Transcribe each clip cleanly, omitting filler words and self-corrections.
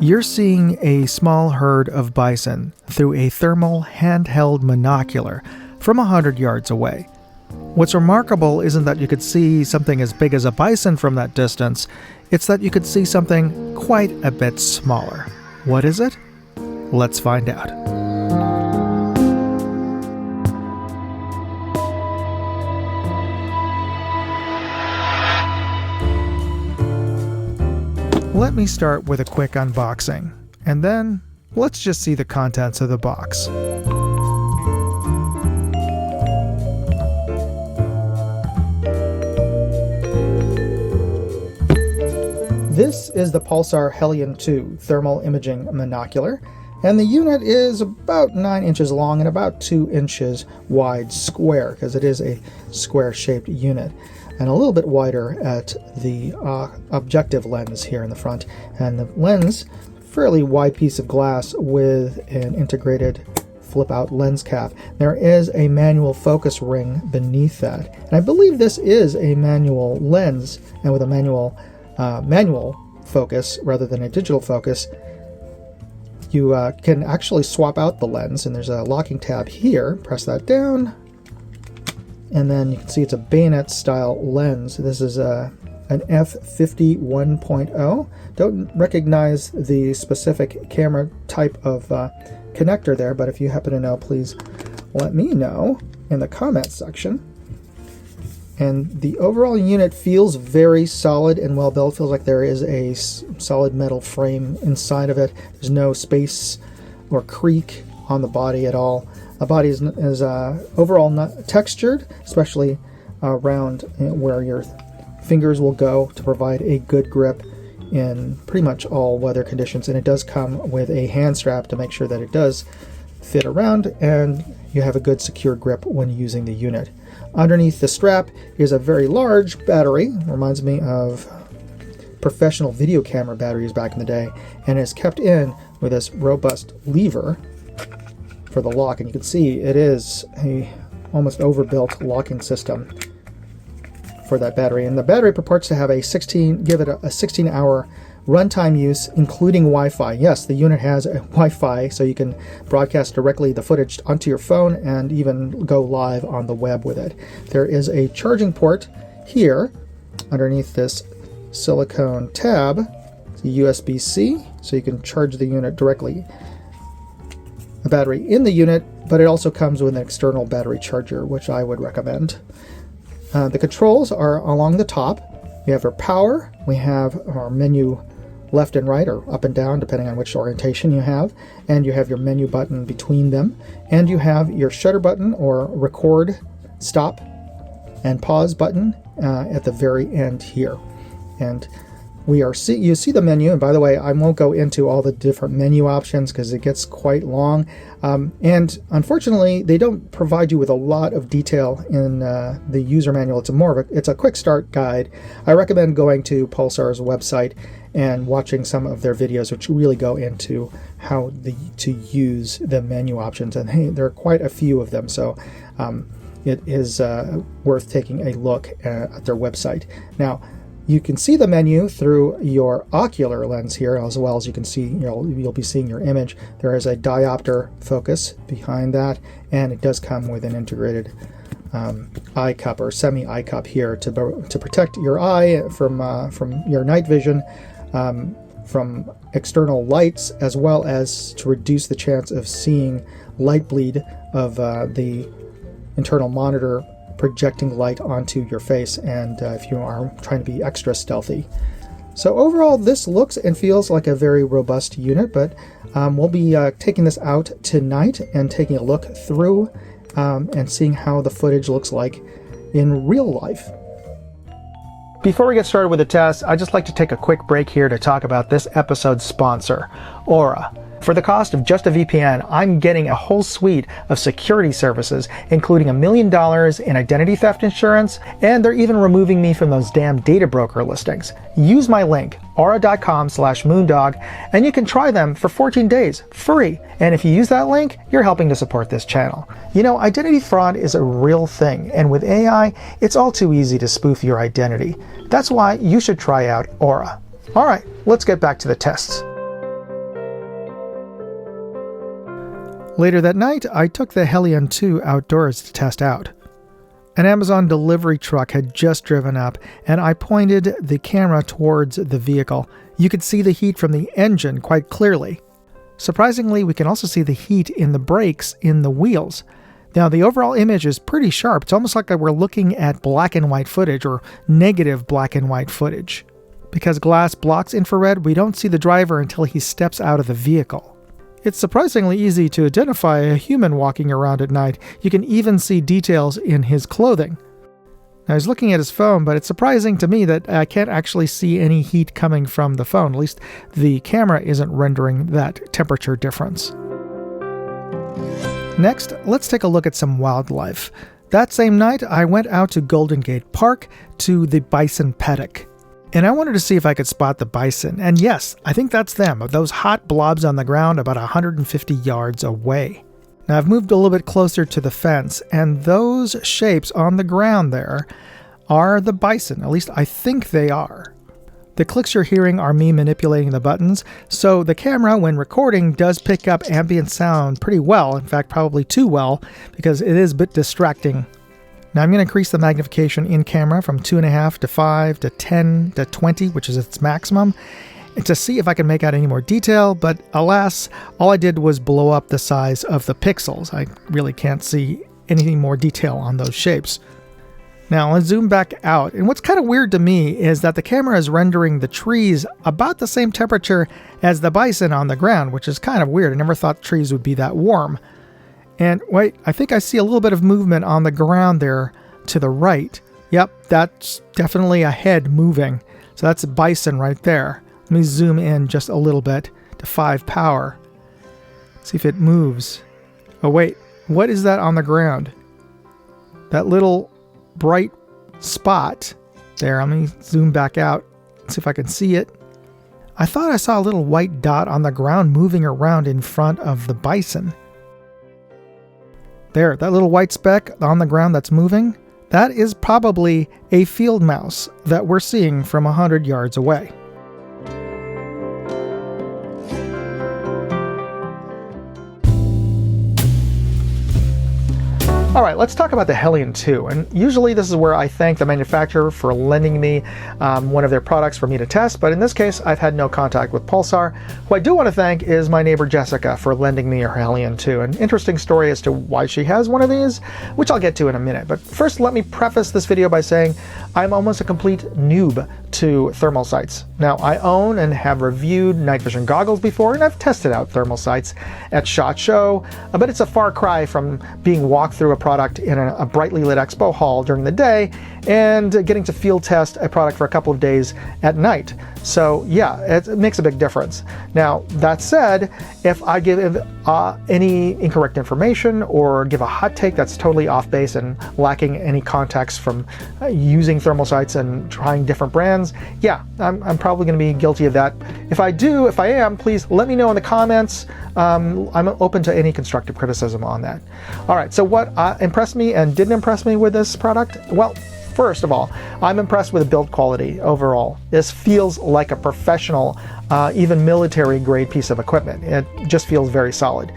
You're seeing a small herd of bison through a thermal handheld monocular from 100 yards away. What's remarkable isn't that you could see something as big as a bison from that distance, it's that you could see something quite a bit smaller. What is it? Let's find out. Let me start with a quick unboxing, and then let's just see the contents of the box. This is the Pulsar Helion2 thermal imaging monocular, and the unit is about 9 inches long and about 2 inches wide square, because it is a square-shaped unit, and a little bit wider at the objective lens here in the front. And the lens, fairly wide piece of glass with an integrated flip-out lens cap. There is a manual focus ring beneath that, and I believe this is a manual lens, and with a manual focus rather than a digital focus, you can actually swap out the lens, and there's a locking tab here. Press that down, and then you can see it's a bayonet style lens. This is an f50 1.0. Don't recognize the specific camera type of connector there, but if you happen to know, please let me know in the comments section. And the overall unit feels very solid and well built. Feels like there is a solid metal frame inside of it. There's no space or creak on the body at all. The body is overall not textured, especially around where your fingers will go to provide a good grip in pretty much all weather conditions. And it does come with a hand strap to make sure that it does fit around and you have a good secure grip when using the unit. Underneath the strap is a very large battery. Reminds me of professional video camera batteries back in the day, and is kept in with this robust lever for the lock. And you can see it is a almost overbuilt locking system for that battery. And the battery purports to have a 16-hour runtime use, including Wi-Fi. Yes, the unit has a Wi-Fi, so you can broadcast directly the footage onto your phone and even go live on the web with it. There is a charging port here underneath this silicone tab. It's a USB-C, so you can charge the unit directly. The battery in the unit, but it also comes with an external battery charger, which I would recommend. The controls are along the top. We have our power, we have our menu left and right, or up and down, depending on which orientation you have, and you have your menu button between them, and you have your shutter button, or record, stop, and pause button at the very end here. And you see the menu, and by the way, I won't go into all the different menu options because it gets quite long, and unfortunately they don't provide you with a lot of detail in the user manual. It's a quick start guide. I recommend going to Pulsar's website and watching some of their videos, which really go into how to use the menu options, and hey, there are quite a few of them, so it is worth taking a look at their website. Now, you can see the menu through your ocular lens here, as well as you can see, you'll be seeing your image. There is a diopter focus behind that, and it does come with an integrated eye cup or semi-eye cup here to protect your eye from your night vision, from external lights, as well as to reduce the chance of seeing light bleed of the internal monitor projecting light onto your face, and if you are trying to be extra stealthy. So overall, this looks and feels like a very robust unit, but we'll be taking this out tonight and taking a look through and seeing how the footage looks like in real life. Before we get started with the test, I'd just like to take a quick break here to talk about this episode's sponsor, Aura. For the cost of just a VPN, I'm getting a whole suite of security services, including $1 million in identity theft insurance, and they're even removing me from those damn data broker listings. Use my link, aura.com/moondog, and you can try them for 14 days, free. And if you use that link, you're helping to support this channel. You know, identity fraud is a real thing, and with AI, it's all too easy to spoof your identity. That's why you should try out Aura. All right, let's get back to the tests. Later that night, I took the Helion2 outdoors to test out. An Amazon delivery truck had just driven up, and I pointed the camera towards the vehicle. You could see the heat from the engine quite clearly. Surprisingly, we can also see the heat in the brakes in the wheels. Now, the overall image is pretty sharp. It's almost like we're looking at black and white footage or negative black and white footage. Because glass blocks infrared, we don't see the driver until he steps out of the vehicle. It's surprisingly easy to identify a human walking around at night. You can even see details in his clothing. Now, he's looking at his phone, but it's surprising to me that I can't actually see any heat coming from the phone. At least the camera isn't rendering that temperature difference. Next, let's take a look at some wildlife. That same night, I went out to Golden Gate Park to the bison paddock. And I wanted to see if I could spot the bison. And yes, I think that's them, those hot blobs on the ground about 150 yards away. Now I've moved a little bit closer to the fence, and those shapes on the ground there are the bison. At least I think they are. The clicks you're hearing are me manipulating the buttons, so the camera, when recording, does pick up ambient sound pretty well. In fact, probably too well, because it is a bit distracting. Now I'm going to increase the magnification in camera from 2.5 to 5 to 10 to 20, which is its maximum, to see if I can make out any more detail, but alas, all I did was blow up the size of the pixels. I really can't see anything more detail on those shapes. Now let's zoom back out, and what's kind of weird to me is that the camera is rendering the trees about the same temperature as the bison on the ground, which is kind of weird. I never thought trees would be that warm. And wait, I think I see a little bit of movement on the ground there to the right. Yep, that's definitely a head moving. So that's a bison right there. Let me zoom in just a little bit to 5 power. See if it moves. Oh wait, what is that on the ground? That little bright spot there. Let me zoom back out, see if I can see it. I thought I saw a little white dot on the ground moving around in front of the bison. There, that little white speck on the ground that's moving, that is probably a field mouse that we're seeing from 100 yards away. All right, let's talk about the Helion2. And usually this is where I thank the manufacturer for lending me one of their products for me to test. But in this case, I've had no contact with Pulsar. Who I do want to thank is my neighbor Jessica for lending me her Helion2. An interesting story as to why she has one of these, which I'll get to in a minute. But first, let me preface this video by saying I'm almost a complete noob to thermal sights. Now, I own and have reviewed night vision goggles before, and I've tested out thermal sights at SHOT Show, but it's a far cry from being walked through a product in a brightly lit expo hall during the day and getting to field test a product for a couple of days at night. So yeah, it makes a big difference. Now, that said, if I give any incorrect information or give a hot take that's totally off base and lacking any context from using thermal sights and trying different brands, yeah, I'm probably going to be guilty of that. If I am, please let me know in the comments. I'm open to any constructive criticism on that. All right, so what impressed me and didn't impress me with this product? Well, first of all, I'm impressed with the build quality overall. This feels like a professional, even military grade piece of equipment. It just feels very solid.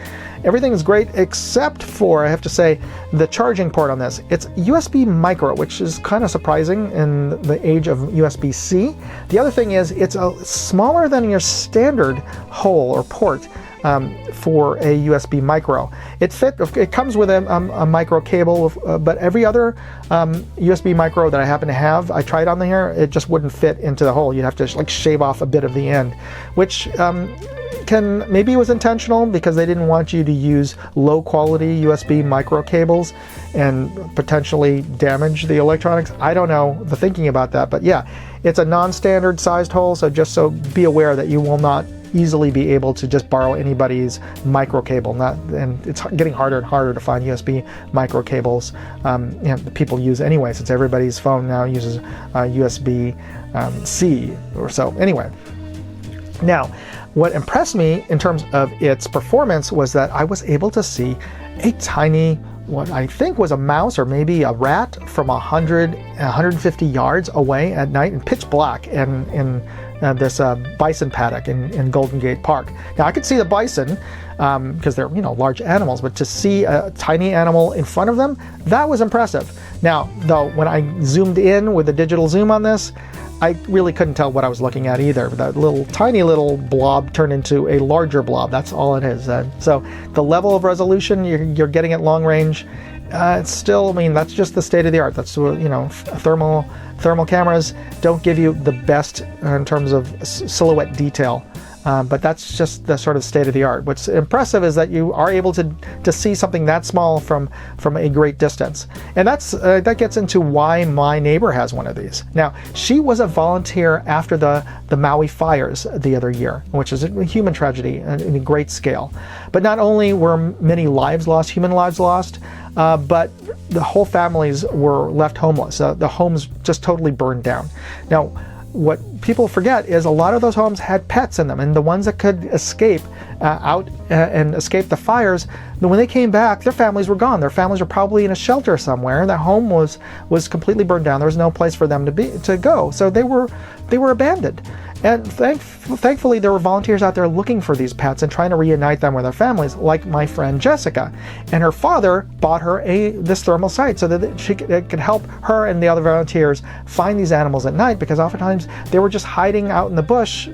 Everything is great except for, I have to say, the charging port on this. It's USB micro, which is kind of surprising in the age of USB-C. The other thing is it's smaller than your standard hole or port for a USB micro. It comes with a micro cable, but every other USB micro that I happen to have, I tried on here, it just wouldn't fit into the hole. You'd have to like shave off a bit of the end, which maybe was intentional because they didn't want you to use low quality USB micro cables and potentially damage the electronics. I don't know the thinking about that, but yeah, it's a non-standard sized hole, so be aware that you will not easily be able to just borrow anybody's micro cable. And it's getting harder and harder to find USB micro cables that people use anyway, since everybody's phone now uses USB-C or so. Anyway, now what impressed me in terms of its performance was that I was able to see a tiny, what I think was a mouse or maybe a rat from 150 yards away at night in pitch black and in this bison paddock in Golden Gate Park. Now I could see the bison because they're large animals, but to see a tiny animal in front of them, that was impressive. Now though, when I zoomed in with the digital zoom on this, I really couldn't tell what I was looking at either. That tiny little blob turned into a larger blob. That's all it is. So the level of resolution you're getting at long range, it's still, that's just the state of the art. That's thermal cameras don't give you the best in terms of silhouette detail. But that's just the sort of state of the art. What's impressive is that you are able to see something that small from a great distance. And that gets into why my neighbor has one of these. Now, she was a volunteer after the Maui fires the other year, which is a human tragedy in a great scale. But not only were many lives lost, human lives lost, but the whole families were left homeless. The homes just totally burned down. Now, what people forget is a lot of those homes had pets in them, and the ones that could escape out and escape the fires, when they came back, their families were gone. Their families were probably in a shelter somewhere. Their home was completely burned down. There was no place for them to go, so they were abandoned. And thankfully, there were volunteers out there looking for these pets and trying to reunite them with their families, like my friend Jessica. And her father bought her this thermal sight so that it could help her and the other volunteers find these animals at night, because oftentimes they were just hiding out in the bush.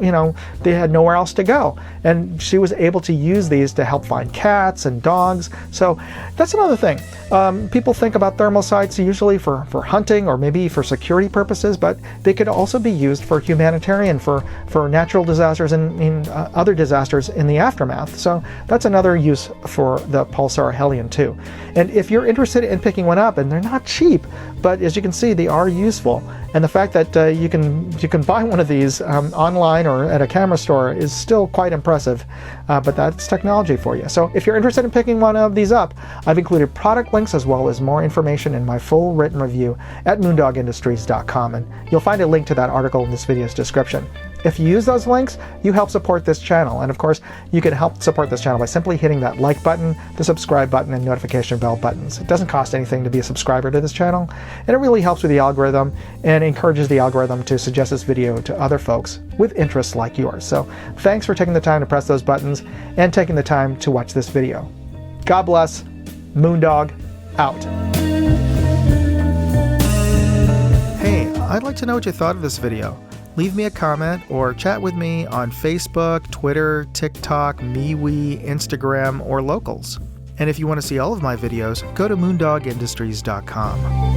They had nowhere else to go. And she was able to use these to help find cats and dogs. So that's another thing. People think about thermal sights usually for hunting or maybe for security purposes, but they could also be used for humanitarian, for natural disasters and other disasters in the aftermath. So that's another use for the Pulsar Helion2. And if you're interested in picking one up, and they're not cheap, but as you can see, they are useful. And the fact that you can buy one of these online or at a camera store is still quite impressive. But that's technology for you. So if you're interested in picking one of these up, I've included product links as well as more information in my full written review at moondogindustries.com, and you'll find a link to that article in this video's description. If you use those links, you help support this channel. And of course, you can help support this channel by simply hitting that like button, the subscribe button, and notification bell buttons. It doesn't cost anything to be a subscriber to this channel, and it really helps with the algorithm and encourages the algorithm to suggest this video to other folks with interests like yours. So thanks for taking the time to press those buttons and taking the time to watch this video. God bless. Moondog out. Hey, I'd like to know what you thought of this video. Leave me a comment or chat with me on Facebook, Twitter, TikTok, MeWe, Instagram, or Locals. And if you want to see all of my videos, go to moondogindustries.com.